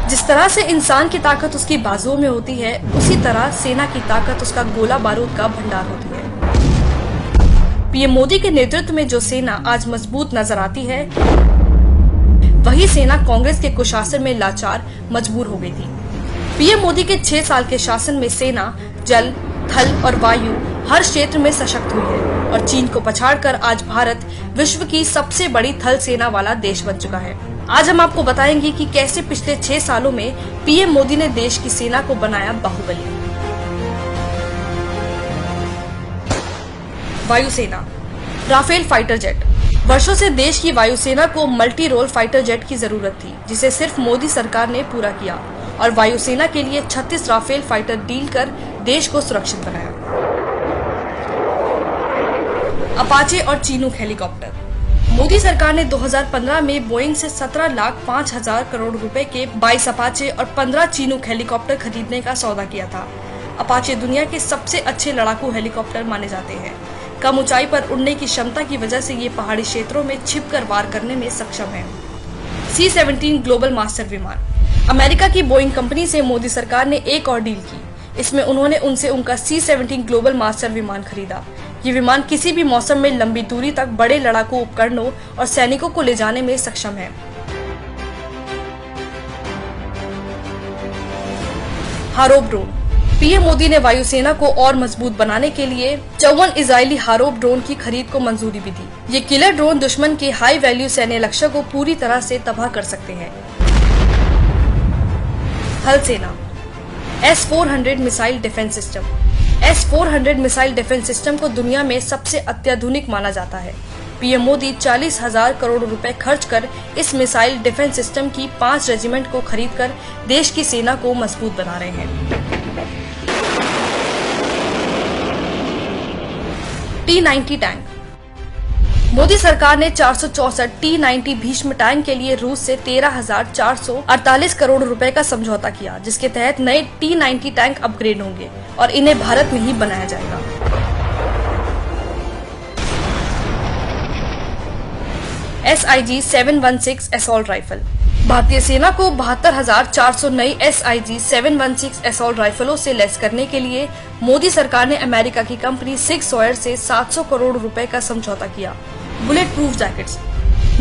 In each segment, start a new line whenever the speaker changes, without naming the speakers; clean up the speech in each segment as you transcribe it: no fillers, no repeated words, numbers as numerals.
जिस तरह से इंसान की ताकत उसकी बाजुओं में होती है, उसी तरह सेना की ताकत उसका गोला बारूद का भंडार होती है। पीएम मोदी के नेतृत्व में जो सेना आज मजबूत नजर आती है, वही सेना कांग्रेस के कुशासन में लाचार मजबूर हो गई थी। पीएम मोदी के 6 साल के शासन में सेना जल, थल और वायु हर क्षेत्र में सशक्त हुई है और चीन को पछाड़कर आज भारत विश्व की सबसे बड़ी थल सेना वाला देश बन चुका है। आज हम आपको बताएंगे कि कैसे पिछले 6 सालों में पीएम मोदी ने देश की सेना को बनाया बाहुबली। वायुसेना। Rafale fighter jet. वर्षों से देश की वायुसेना को मल्टी रोल फाइटर जेट की जरूरत थी, जिसे सिर्फ मोदी सरकार ने पूरा किया और वायुसेना के लिए 36 राफेल फाइटर डील कर देश को सुरक्षित बनाया। अपाचे और चिनूक हेलीकॉप्टर। मोदी सरकार ने 2015 में बोइंग से 17,05,000 करोड़ रुपए के 22 अपाचे और 15 चिनूक हेलीकॉप्टर खरीदने का सौदा किया था। अपाचे दुनिया के सबसे अच्छे लड़ाकू हेलीकॉप्टर माने जाते हैं। कम ऊंचाई पर उड़ने की क्षमता की वजह से ये पहाड़ी क्षेत्रों में छिपकर वार करने में सक्षम है। C-17 ग्लोबल मास्टर विमान। अमेरिका की बोइंग कंपनी से मोदी सरकार ने एक और डील की। इसमें उन्होंने उनसे उनका C-17 ग्लोबल मास्टर विमान खरीदा। ये विमान किसी भी मौसम में लंबी दूरी तक बड़े लड़ाकू उपकरणों और सैनिकों को ले जाने में सक्षम है। हारोप ड्रोन। पीएम मोदी ने वायुसेना को और मजबूत बनाने के लिए 54 इजरायली हारोप ड्रोन की खरीद को मंजूरी भी दी। ये किलर ड्रोन दुश्मन के हाई वैल्यू सैन्य लक्ष्य को पूरी तरह से तबाह कर सकते हैं। थल सेना। S-400 missile defence system. S-400 missile defence system को दुनिया में सबसे अत्याधुनिक माना जाता है। पीएम मोदी 40,000 करोड़ रुपए खर्च कर इस मिसाइल डिफेंस सिस्टम की 5 रेजिमेंट को खरीदकर देश की सेना को मजबूत बना रहे हैं। T-90 tank. मोदी सरकार ने 464 T-90 भीष्म टैंक के लिए रूस से 13,448 करोड़ रुपए का समझौता किया, जिसके तहत नए T-90 टैंक अपग्रेड होंगे और इन्हें भारत में ही बनाया जाएगा। SIG-716 assault rifle. भारतीय सेना को 72,400 नई SIG-716 असॉल्ट राइफलों से लैस करने के लिए मोदी सरकार ने अमेरिका की कंपनी सिग सॉयर से 700 करोड़ रुपए का समझौता किया। Bullet proof jackets.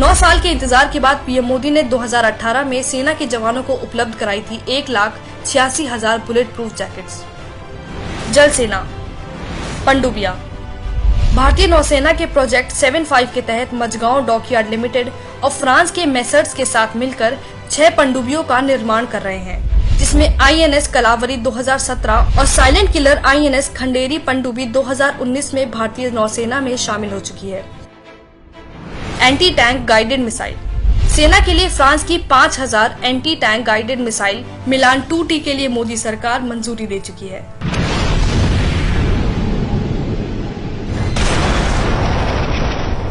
9 साल के इंतजार के बाद पीएम मोदी ने 2018 में सेना के जवानों को उपलब्ध कराई थी 1,86,000 बुलेट प्रूफ जैकेट्स। जल सेना। पनडुब्बियां। भारतीय नौसेना के प्रोजेक्ट 75 के तहत मझगांव डॉकयार्ड लिमिटेड और फ्रांस के मेसर्स के साथ मिलकर 6 पनडुब्बियों का निर्माण कर रहे हैं, जिसमें INS कलावरी 2017 और साइलेंट किलर INS खंडेरी पनडुब्बी 2019 में भारतीय नौसेना में शामिल हो चुकी है। Anti tank guided missile. सेना के लिए फ्रांस की 5,000 एंटी टैंक गाइडेड मिसाइल मिलान 2T के लिए मोदी सरकार मंजूरी दे चुकी है।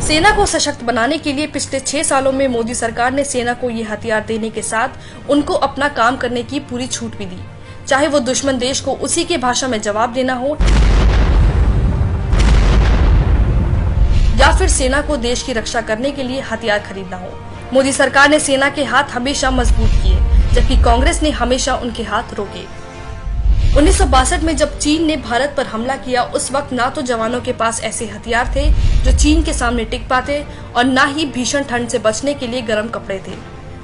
सेना को सशक्त बनाने के लिए पिछले 6 सालों में मोदी सरकार ने सेना को ये हथियार देने के साथ उनको अपना काम करने की पूरी छूट भी दी, चाहे वो दुश्मन देश को उसी के भाषा में जवाब देना हो या फिर सेना को देश की रक्षा करने के लिए हथियार खरीदना हो। मोदी सरकार ने सेना के हाथ हमेशा मजबूत किए, जबकि कांग्रेस ने हमेशा उनके हाथ रोके। 1962 में जब चीन ने भारत पर हमला किया, उस वक्त ना तो जवानों के पास ऐसे हथियार थे जो चीन के सामने टिक पाते और ना ही भीषण ठंड से बचने के लिए गर्म कपड़े थे।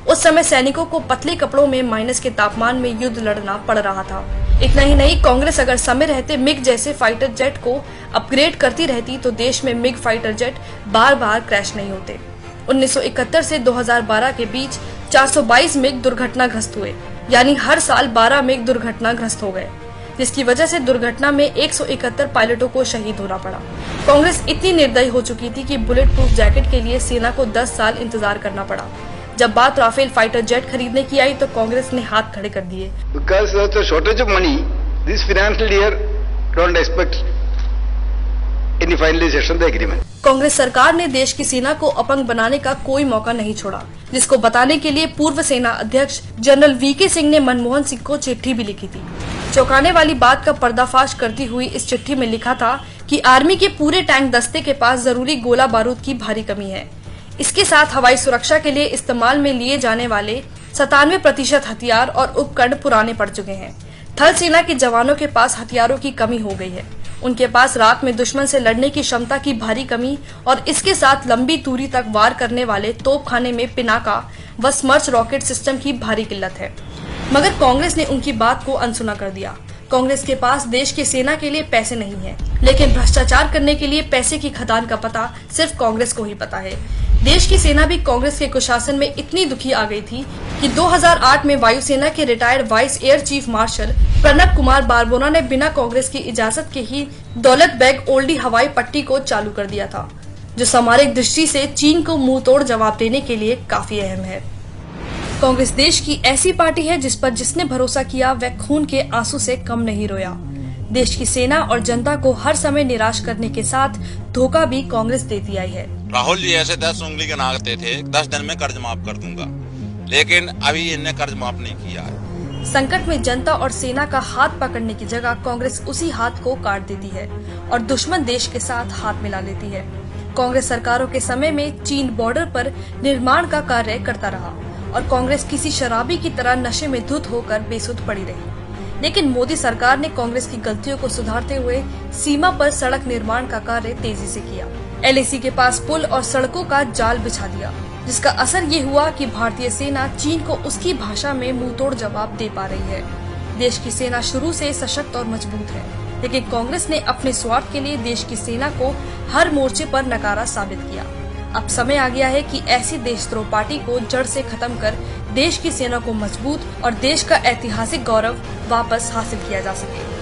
उस समय सैनिकों को पतले कपड़ों में माइनस के तापमान में युद्ध लड़ना पड़ रहा था। इतना ही नहीं, कांग्रेस अगर समय रहते मिग जैसे फाइटर जेट को अपग्रेड करती रहती तो देश में मिग फाइटर जेट बार बार क्रैश नहीं होते। 1971 से 2012 के बीच 422 मिग दुर्घटनाग्रस्त हुए, यानी हर साल 12 मिग दुर्घटनाग्रस्त हो गए, जिसकी वजह से दुर्घटना में 171 पायलटों को शहीद होना पड़ा। कांग्रेस इतनी निर्दयी हो चुकी थी कि बुलेट प्रूफ जैकेट के लिए सेना को 10 साल इंतजार करना पड़ा। जब बात राफेल फाइटर जेट खरीदने की आई तो कांग्रेस ने हाथ खड़े कर दिए।
Because of the shortage of money, this financial year don't expect any finalization of the agreement.
Congress सरकार ने देश की सेना को अपंग बनाने का कोई मौका नहीं छोड़ा, जिसको बताने के लिए पूर्व सेना अध्यक्ष जनरल VK सिंह ने मनमोहन सिंह को चिट्ठी भी लिखी थी। चौंकाने वाली बात का पर्दाफाश करती हुई इस चिट्ठी में लिखा था कि आर्मी के पूरे टैंक दस्ते के पास जरूरी गोला बारूद की भारी कमी है। इसके साथ हवाई सुरक्षा के लिए इस्तेमाल में लिए जाने वाले 97% हथियार और उपकरण पुराने पड़ चुके हैं। थल सेना के जवानों के पास हथियारों की कमी हो गई है। उनके पास रात में दुश्मन से लड़ने की क्षमता की भारी कमी और इसके साथ लंबी दूरी तक वार करने वाले तोपखाने में पिनाका व स्मर्च रॉकेट सिस्टम की भारी किल्लत है। मगर कांग्रेस ने उनकी बात को अनसुना कर दिया। कांग्रेस के पास देश की सेना के लिए पैसे नहीं है, लेकिन भ्रष्टाचार करने के लिए पैसे की खदान का पता सिर्फ कांग्रेस को ही पता है। देश की सेना भी कांग्रेस के कुशासन में इतनी दुखी आ गई थी कि 2008 में वायुसेना के retired vice air chief marshal Pranab Kumar Barbora ने बिना कांग्रेस की इजाजत के ही दौलत बेग ओल्डी हवाई पट्टी को चालू कर दिया था, जो सामरिक दृष्टि से चीन को मुंह तोड़ जवाब देने के लिए काफी अहम है। कांग्रेस देश की ऐसी पार्टी है जिस पर जिसने भरोसा किया वह खून के आंसू से कम नहीं रोया। देश की सेना और जनता को हर समय निराश करने के साथ धोखा भी कांग्रेस देती आई है।
राहुल जी ऐसे 10 उंगली के नागते थे, 10 दिन में कर्ज माफ कर दूंगा, लेकिन अभी इन्हें कर्ज माफ नहीं किया है।
संकट में जनता और सेना का हाथ पकड़ने की जगह कांग्रेस उसी हाथ को काट देती है और दुश्मन देश के साथ हाथ मिला लेती है। कांग्रेस सरकारों के समय में चीन बॉर्डर पर निर्माण का कार्य करता रहा और कांग्रेस किसी शराबी की तरह नशे में धुत होकर बेसुध पड़ी रही। लेकिन मोदी सरकार ने कांग्रेस की गलतियों को सुधारते हुए सीमा पर सड़क निर्माण का कार्य तेजी से किया। LAC के पास पुल और सड़कों का जाल बिछा दिया, जिसका असर ये हुआ कि भारतीय सेना चीन को उसकी भाषा में मुंहतोड़ जवाब दे पा रही है। देश की सेना शुरू से सशक्त और मजबूत है, लेकिन कांग्रेस ने अपने स्वार्थ के लिए देश की सेना को हर मोर्चे पर नकारा साबित किया। अब समय आ गया है कि ऐसी देशद्रोह पार्टी को जड़ से खत्म कर देश की सेना को मजबूत और देश का ऐतिहासिक गौरव वापस हासिल किया जा सके।